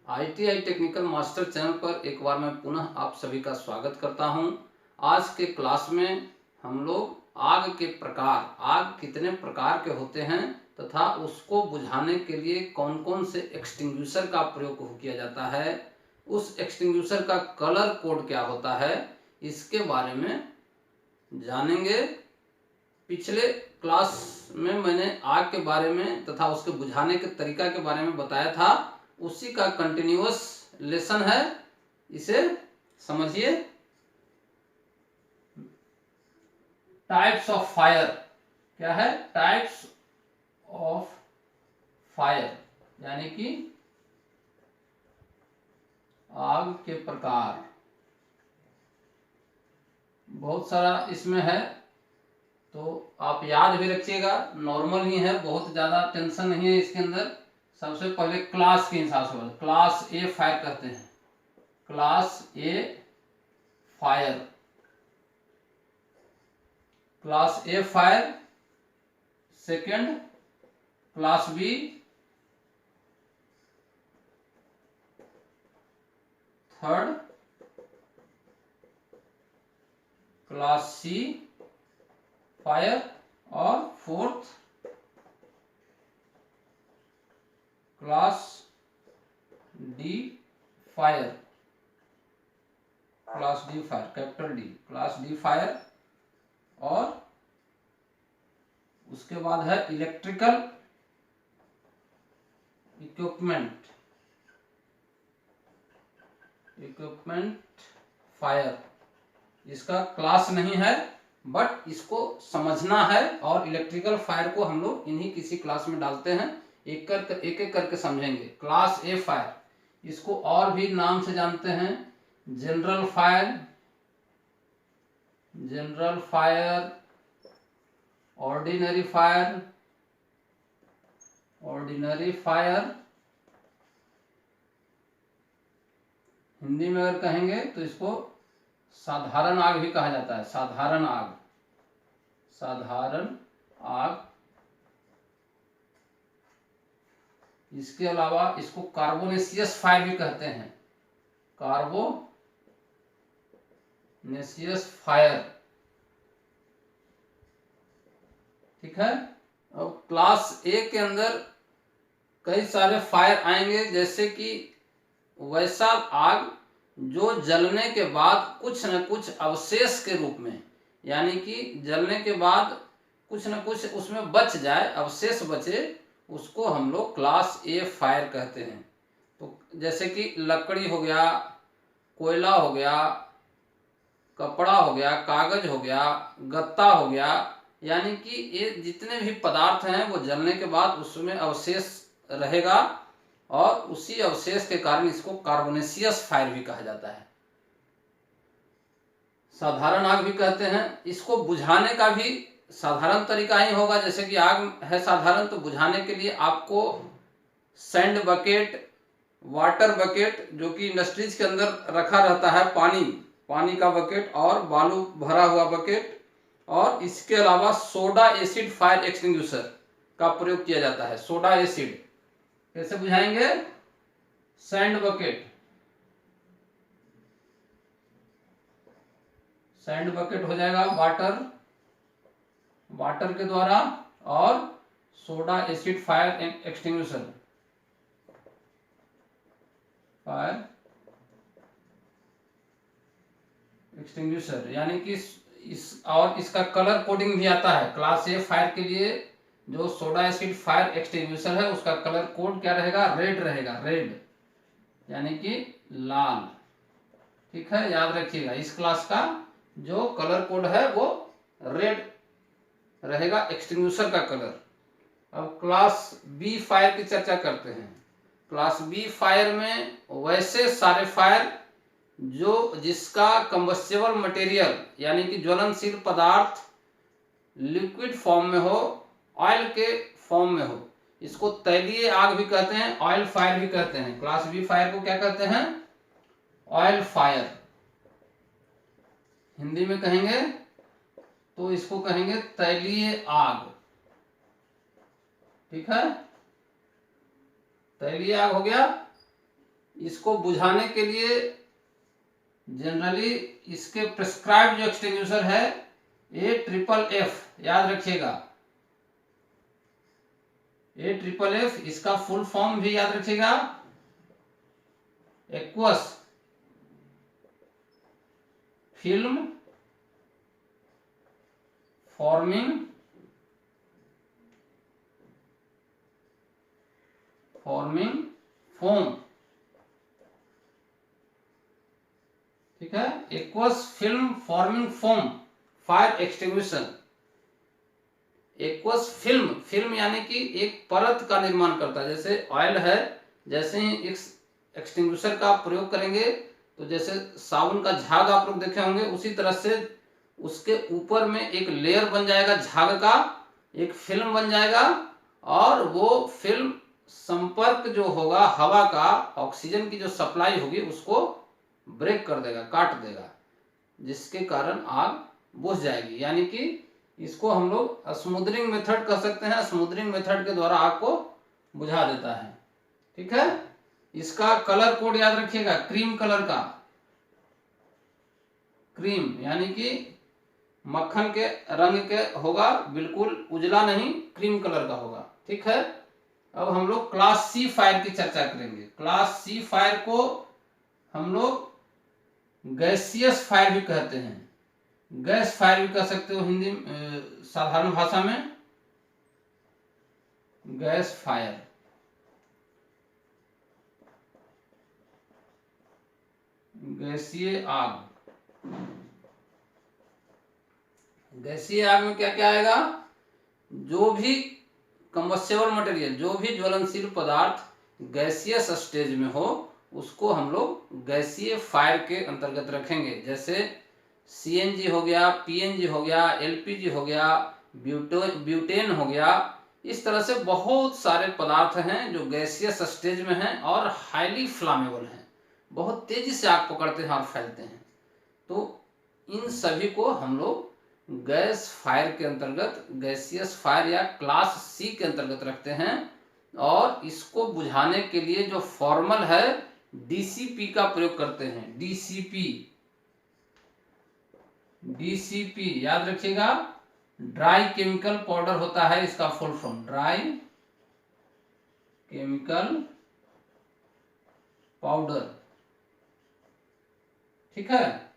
ITI technical master channel पर एक बार मैं पुनः आप सभी का स्वागत करता हूं। आज के क्लास में हम लोग आग के प्रकार, आग कितने प्रकार के होते हैं तथा उसको बुझाने के लिए कौन कौन से एक्सटिंग्विशर का प्रयोग किया जाता है, उस एक्सटिंग्विशर का कलर कोड क्या होता है, इसके बारे में जानेंगे। पिछले क्लास में मैंने आग के बारे में तथा उसके बुझाने के तरीका के बारे में बताया था, उसी का कंटिन्यूअस लेसन है, इसे समझिए। टाइप्स ऑफ फायर क्या है? टाइप्स ऑफ फायर यानी कि आग के प्रकार। बहुत सारा इसमें है तो आप याद भी रखिएगा, नॉर्मल ही है, बहुत ज्यादा टेंशन नहीं है इसके अंदर। सबसे पहले क्लास के हिसाब से क्लास ए फायर करते हैं, class A fire, class A fire. Second class B, third class C fire और fourth class D fire, class D fire, capital D, class D fire. और उसके बाद है इलेक्ट्रिकल इक्विपमेंट, इक्विपमेंट फायर। इसका class नहीं है बट इसको समझना है, और इलेक्ट्रिकल फायर को हम लोग इन्हीं किसी क्लास में डालते हैं, एक एक करके समझेंगे। क्लास ए फायर, इसको और भी नाम से जानते हैं, general fire, general fire, ordinary fire, ordinary fire. Hindi में अगर कहेंगे तो इसको साधारण आग भी कहा जाता है, साधारण आग, साधारण आग। इसके अलावा इसको कार्बोनेशियस फायर भी कहते हैं, कार्बोनेशियस फायर। ठीक है। अब क्लास ए के अंदर कई सारे फायर आएंगे, जैसे कि वैसा आग जो जलने के बाद कुछ न कुछ अवशेष के रूप में, यानी कि जलने के बाद कुछ न कुछ उसमें बच जाए, अवशेष बचे, उसको हम लोग क्लास ए फायर कहते हैं। तो जैसे कि लकड़ी हो गया, कोयला हो गया, कपड़ा हो गया, कागज हो गया, गत्ता हो गया, यानी कि ये जितने भी पदार्थ हैं वो जलने के बाद उसमें अवशेष रहेगा, और उसी अवशेष के कारण इसको कार्बोनेशियस फायर भी कहा जाता है, साधारण आग भी कहते हैं। इसको बुझाने का भी साधारण तरीका ही होगा, जैसे कि आग है साधारण, तो बुझाने के लिए आपको सैंड बकेट, वाटर बकेट, जो कि इंडस्ट्रीज के अंदर रखा रहता है, पानी का बकेट और बालू भरा हुआ बकेट, और इसके अलावा सोडा एसिड फायर एक्सटिंग्विशर का प्रयोग किया जाता है। सोडा एसिड कैसे बुझाएंगे? सैंड बकेट, सैंड बकेट हो जाएगा वाटर, वाटर के द्वारा, और soda acid fire extinguisher, fire extinguisher, यानी कि और इसका कलर कोडिंग भी आता है। क्लास ए फायर के लिए जो सोडा एसिड फायर एक्सटिंग्विशर है उसका कलर कोड क्या रहेगा? रेड रहेगा, रेड यानी कि लाल। ठीक है, याद रखिएगा, इस क्लास का जो कलर कोड है वो रेड रहेगा, एक्सटिंग्विशर का कलर। अब क्लास बी फायर की चर्चा करते हैं। क्लास बी फायर में वैसे सारे फायर जो जिसका कंबस्टेबल मटेरियल यानी कि ज्वलनशील पदार्थ लिक्विड फॉर्म में हो, ऑयल के फॉर्म में हो, इसको तैलीय आग भी कहते हैं, ऑयल फायर भी कहते हैं। क्लास बी फायर को क्या कहते हैं? Oil fire. हिंदी में कहेंगे तो इसको कहेंगे तैलीय आग। ठीक है, तैलीय आग हो गया। इसको बुझाने के लिए जनरली इसके प्रिस्क्राइब जो एक्सटिंग्विशर है AFFF, याद रखिएगा AFFF, इसका फुल फॉर्म भी याद रखिएगा, एक्वस फिल्म फॉर्मिंग फोम। ठीक है, aqueous film forming foam fire extinguisher. Aqueous film यानी कि एक परत का निर्माण करता है, जैसे ऑयल है, जैसे ही एक्सटिंग्विशर का प्रयोग करेंगे तो जैसे साबुन का झाग आप लोग देखे होंगे, उसी तरह से उसके ऊपर में एक लेयर बन जाएगा झाग का, एक फिल्म बन जाएगा, और वो फिल्म संपर्क जो होगा हवा का, ऑक्सीजन की जो सप्लाई होगी उसको ब्रेक कर देगा, काट देगा, जिसके कारण आग बुझ जाएगी। यानी कि इसको हम लोग स्मूदरिंग मेथड कह सकते हैं, स्मूदरिंग मेथड के द्वारा आग को बुझा देता है। ठीक है, इसका कलर कोड याद रखिएगा, क्रीम कलर का, क्रीम यानी कि मक्खन के रंग के होगा, बिल्कुल उजला नहीं, क्रीम कलर का होगा। ठीक है, अब हम लोग क्लास C फायर की चर्चा करेंगे। क्लास C फायर को हम लोग गैसियस फायर भी कहते हैं, गैस फायर भी कह सकते हो हिंदी साधारण भाषा में, गैस फायर। गैसीय आग, गैसीय आग में क्या क्या आएगा, जो भी कंबस्टेबल मटेरियल, जो भी ज्वलनशील पदार्थ गैसियस स्टेज में हो उसको हम लोग गैसीय फायर के अंतर्गत रखेंगे। जैसे CNG हो गया, PNG हो गया, LPG हो गया, ब्यूटेन हो गया, इस तरह से बहुत सारे पदार्थ हैं जो गैसियस स्टेज में हैं और हाईली फ्लामेबल हैं, बहुत तेजी से आग पकड़ते हैं और फैलते हैं। तो इन सभी को हम लोग गैस फायर के अंतर्गत, गैसियस फायर या क्लास C के अंतर्गत रखते हैं। और इसको बुझाने के लिए जो फॉर्मल है DCP का प्रयोग करते हैं, DCP याद रखिएगा, ड्राई केमिकल पाउडर होता है इसका full form, dry chemical powder. ठीक है,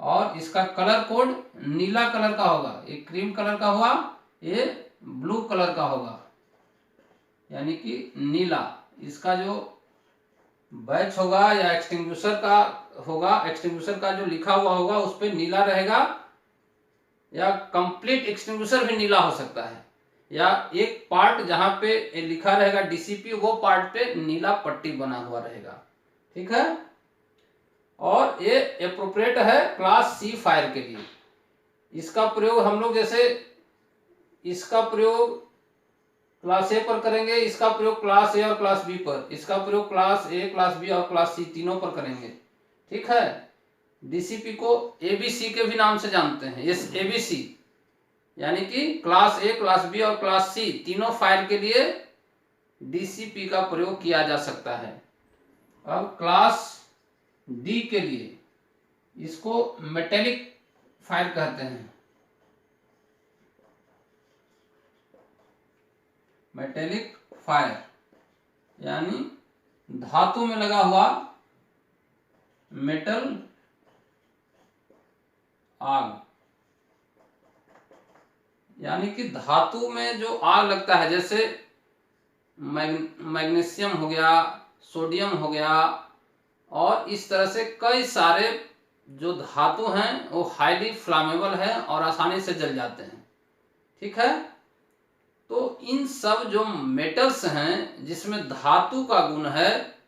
और इसका कलर कोड नीला कलर का होगा, एक क्रीम कलर का हुआ, ये ब्लू कलर का होगा, यानी कि नीला। इसका जो बैच होगा या एक्सटिंग्विशर का होगा, एक्सटिंग्विशर का जो लिखा हुआ होगा उस पर नीला रहेगा, या कंप्लीट एक्सटिंग्विशर भी नीला हो सकता है, या एक पार्ट जहां पे लिखा रहेगा DCP वो पार्ट पे नीला पट्टी बना हुआ रहेगा। ठीक है, और ये एप्रोप्रिएट है क्लास C फायर के लिए। इसका प्रयोग हम लोग जैसे इसका प्रयोग क्लास A पर करेंगे, इसका प्रयोग क्लास A और क्लास B पर, इसका प्रयोग क्लास A, क्लास B और क्लास C तीनों पर करेंगे। ठीक है, DCP को ABC के भी नाम से जानते हैं, ये ABC यानी कि क्लास A, क्लास B और क्लास C तीनों फायर के लिए DCP का प्रयोग किया जा सकता है। अब क्लास D के लिए इसको मेटेलिक फायर कहते हैं, मेटेलिक फायर यानी धातु में लगा हुआ मेटल आग, यानी कि धातु में जो आग लगता है, जैसे मैग्नीशियम हो गया, सोडियम हो गया, और इस तरह से कई सारे जो धातु हैं वो हाईली फ्लामेबल है और आसानी से जल जाते हैं। ठीक है, तो इन सब जो मेटल्स हैं जिसमें धातु का गुण है,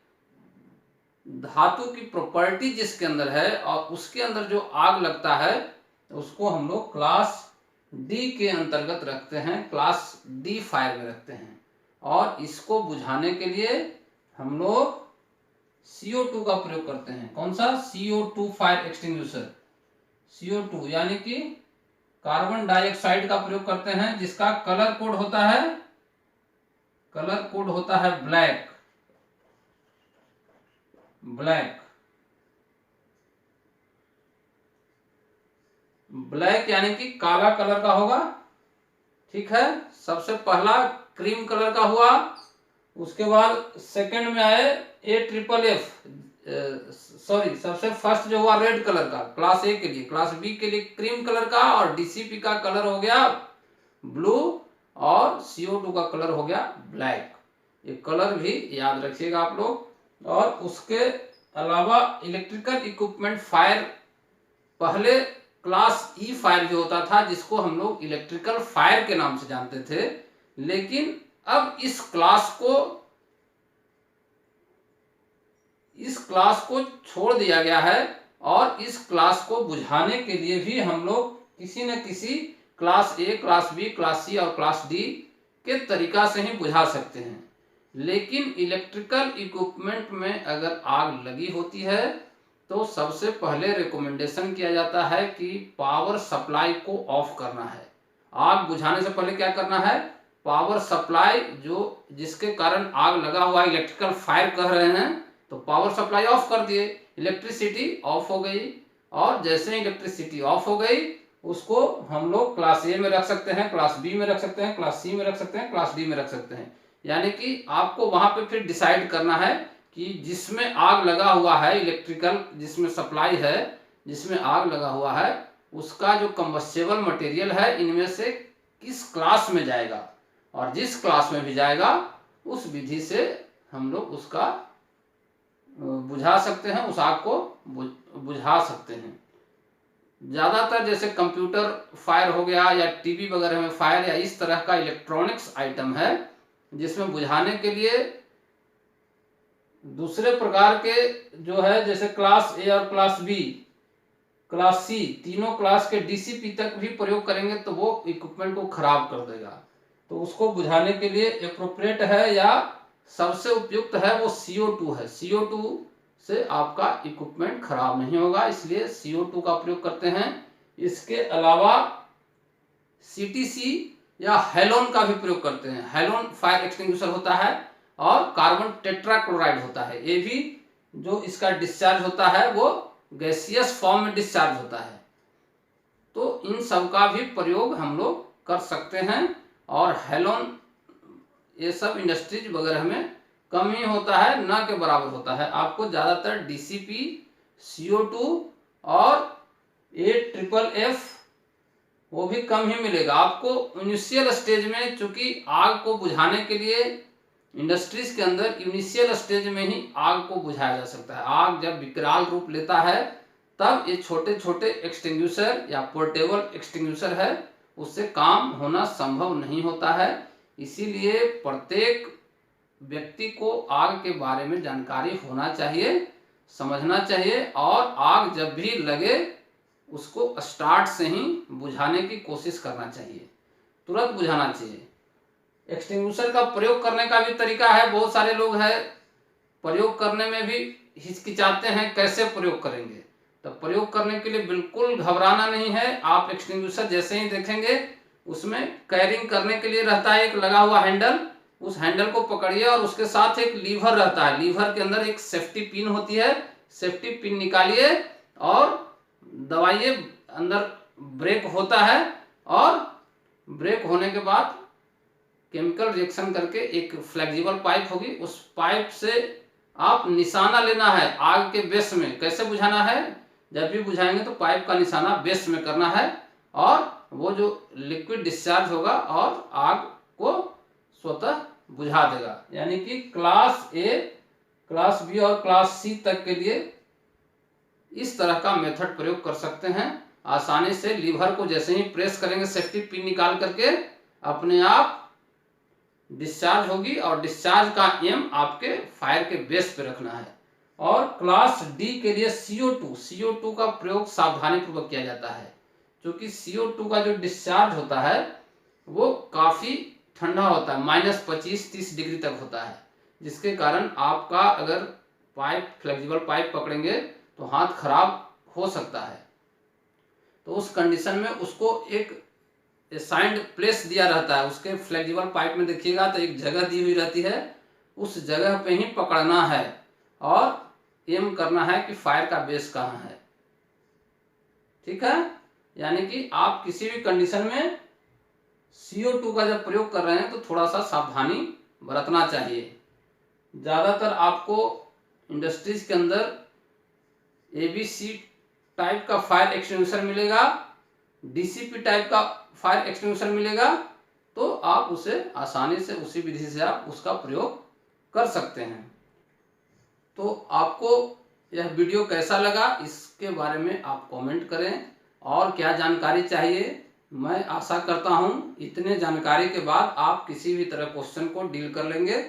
धातु की प्रॉपर्टी जिसके अंदर है, और उसके अंदर जो आग लगता है उसको हम लोग क्लास D के अंतर्गत रखते हैं, क्लास D फायर में रखते हैं। और इसको बुझाने के लिए हम लोग CO2 का प्रयोग करते हैं। कौन सा? CO2 फायर एक्सटिंग्विशर, CO2 यानी कि कार्बन डाइऑक्साइड का प्रयोग करते हैं, जिसका कलर कोड होता है, कलर कोड होता है ब्लैक। ब्लैक। ब्लैक यानी कि काला कलर का होगा, ठीक है। सबसे पहला क्रीम कलर का हुआ, उसके बाद सेकंड में आए AFFF, सॉरी सबसे फर्स्ट जो हुआ रेड कलर का क्लास ए के लिए, क्लास बी के लिए क्रीम कलर का, और DCP का कलर हो गया ब्लू, और CO2 का कलर हो गया ब्लैक। ये कलर भी याद रखिएगा आप लोग। और उसके अलावा इलेक्ट्रिकल इक्विपमेंट फायर, पहले क्लास ई फायर जो होता था जिसको हम लोग इलेक्ट्रिकल फायर के नाम से जानते थे, लेकिन अब इस क्लास को छोड़ दिया गया है, और इस क्लास को बुझाने के लिए भी हम लोग किसी न किसी class A, class B, class C और क्लास डी के तरीका से ही बुझा सकते हैं। लेकिन इलेक्ट्रिकल इक्विपमेंट में अगर आग लगी होती है तो सबसे पहले रिकमेंडेशन किया जाता है कि पावर सप्लाई को ऑफ करना है। आग बुझाने से पहले क्या करना है, पावर सप्लाई जो जिसके कारण आग लगा हुआ इलेक्ट्रिकल फायर कह रहे हैं, तो पावर सप्लाई ऑफ कर दिए, इलेक्ट्रिसिटी ऑफ हो गई। और जैसे इलेक्ट्रिसिटी ऑफ हो गई उसको हम लोग क्लास ए में रख सकते हैं, क्लास बी में रख सकते हैं, क्लास सी में रख सकते हैं, क्लास डी में रख सकते हैं। यानी कि आपको वहां पे फिर डिसाइड करना है कि जिसमें आग लगा हुआ है, इलेक्ट्रिकल जिसमें सप्लाई है, जिसमें आग लगा हुआ है, उसका जो कंबस्टेबल मटेरियल है इनमें से किस क्लास में जाएगा, और जिस क्लास में भी जाएगा उस विधि से हम लोग उसका बुझा सकते हैं, उस आग को बुझा सकते हैं। ज़्यादातर जैसे कंप्यूटर फायर हो गया या टीवी वगैरह में फायर, या इस तरह का इलेक्ट्रॉनिक्स आइटम है जिसमें बुझाने के लिए दूसरे प्रकार के जो है, जैसे क्लास ए और क्लास बी, क्लास सी, तीनों क्लास के DCP तक भी प्रयोग करेंगे तो वो इक्विपमेंट को खराब कर देगा। तो उसको बुझाने के लिए एप्रोप्रिएट है या सबसे उपयुक्त है वो CO2 है। CO2 से आपका इक्विपमेंट खराब नहीं होगा, इसलिए CO2 का प्रयोग करते हैं। इसके अलावा CTC या हेलोन का भी प्रयोग करते हैं। हेलोन फायर एक्सटिंग्विशर होता है, और कार्बन टेट्राक्लोराइड होता है। ये भी जो इसका डिस्चार्ज होता है वो गैसियस फॉर्म में डिस्चार्ज होता है। तो इन सब का भी प्रयोग हम लोग कर सकते हैं। और हेलोन ये सब इंडस्ट्रीज वगैरह में कम ही होता है, ना के बराबर होता है। आपको ज़्यादातर DCP, CO2 और AFFF वो भी कम ही मिलेगा आपको इनिशियल स्टेज में। चूंकि आग को बुझाने के लिए इंडस्ट्रीज के अंदर इनिशियल स्टेज में ही आग को बुझाया जा सकता है। आग जब विकराल रूप लेता है तब ये छोटे छोटे एक्सटिंग्विशर या पोर्टेबल एक्सटिंग्विशर है, उससे काम होना संभव नहीं होता है। इसीलिए प्रत्येक व्यक्ति को आग के बारे में जानकारी होना चाहिए, समझना चाहिए, और आग जब भी लगे उसको स्टार्ट से ही बुझाने की कोशिश करना चाहिए, तुरंत बुझाना चाहिए। एक्सटिंग्विशर का प्रयोग करने का भी तरीका है। बहुत सारे लोग हैं प्रयोग करने में भी हिचकिचाते हैं, कैसे प्रयोग करेंगे। तो प्रयोग करने के लिए बिल्कुल घबराना नहीं है। आप एक्सटिंग्विशर जैसे ही देखेंगे उसमें कैरिंग करने के लिए रहता है एक लगा हुआ हैंडल, उस हैंडल को पकड़िए और उसके साथ एक लीवर रहता है, लीवर के अंदर एक सेफ्टी पिन होती है, सेफ्टी पिन निकालिए और दबाइए, अंदर ब्रेक होता है, और ब्रेक होने के बाद केमिकल रिएक्शन करके एक फ्लेक्सिबल पाइप होगी, उस पाइप से आप निशाना लेना है आग के बेस में। कैसे बुझाना है, जब भी बुझाएंगे तो पाइप का निशाना बेस में करना है, और वो जो लिक्विड डिस्चार्ज होगा और आग को स्वतः बुझा देगा। यानी कि क्लास ए, क्लास बी और क्लास सी तक के लिए इस तरह का मेथड प्रयोग कर सकते हैं। आसानी से लीवर को जैसे ही प्रेस करेंगे सेफ्टी पिन निकाल करके अपने आप डिस्चार्ज होगी, और डिस्चार्ज का एम आपके फायर के बेस पे रखना है। और क्लास डी के लिए CO2 का प्रयोग सावधानी पूर्वक किया जाता है, क्योंकि CO2 का जो डिस्चार्ज होता है वो काफी ठंडा होता है, -25-30 डिग्री तक होता है, जिसके कारण आपका अगर पाइप फ्लेक्सिबल पाइप पकड़ेंगे तो हाथ खराब हो सकता है। तो उस कंडीशन में उसको एक असाइंड प्लेस दिया रहता है, उसके फ्लेक्सिबल पाइप में देखिएगा तो एक जगह दी हुई रहती है, उस जगह पे ही पकड़ना है। और एम करना है कि फायर का बेस कहाँ है। ठीक है, यानी कि आप किसी भी कंडीशन में CO2 का जब प्रयोग कर रहे हैं तो थोड़ा सा सावधानी बरतना चाहिए। ज़्यादातर आपको इंडस्ट्रीज के अंदर ABC टाइप का फायर एक्सटिंग्विशर मिलेगा, DCP टाइप का फायर एक्सटिंग्विशर मिलेगा, तो आप उसे आसानी से उसी विधि से आप उसका प्रयोग कर सकते हैं। तो आपको यह वीडियो कैसा लगा इसके बारे में आप कमेंट करें, और क्या जानकारी चाहिए। मैं आशा करता हूं इतने जानकारी के बाद आप किसी भी तरह क्वेश्चन को डील कर लेंगे।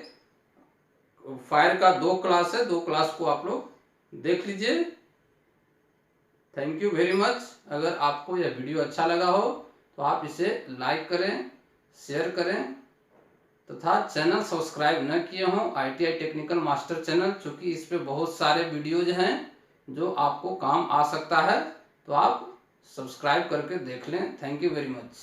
फायर का 2 क्लास है, 2 क्लास को आप लोग देख लीजिए। Thank you very much. अगर आपको यह वीडियो अच्छा लगा हो तो आप इसे लाइक करें, शेयर करें तथा चैनल सब्सक्राइब न किए हों ITI टेक्निकल मास्टर चैनल, चूँकि इस पे बहुत सारे वीडियोज हैं जो आपको काम आ सकता है, तो आप सब्सक्राइब करके देख लें। Thank you very much.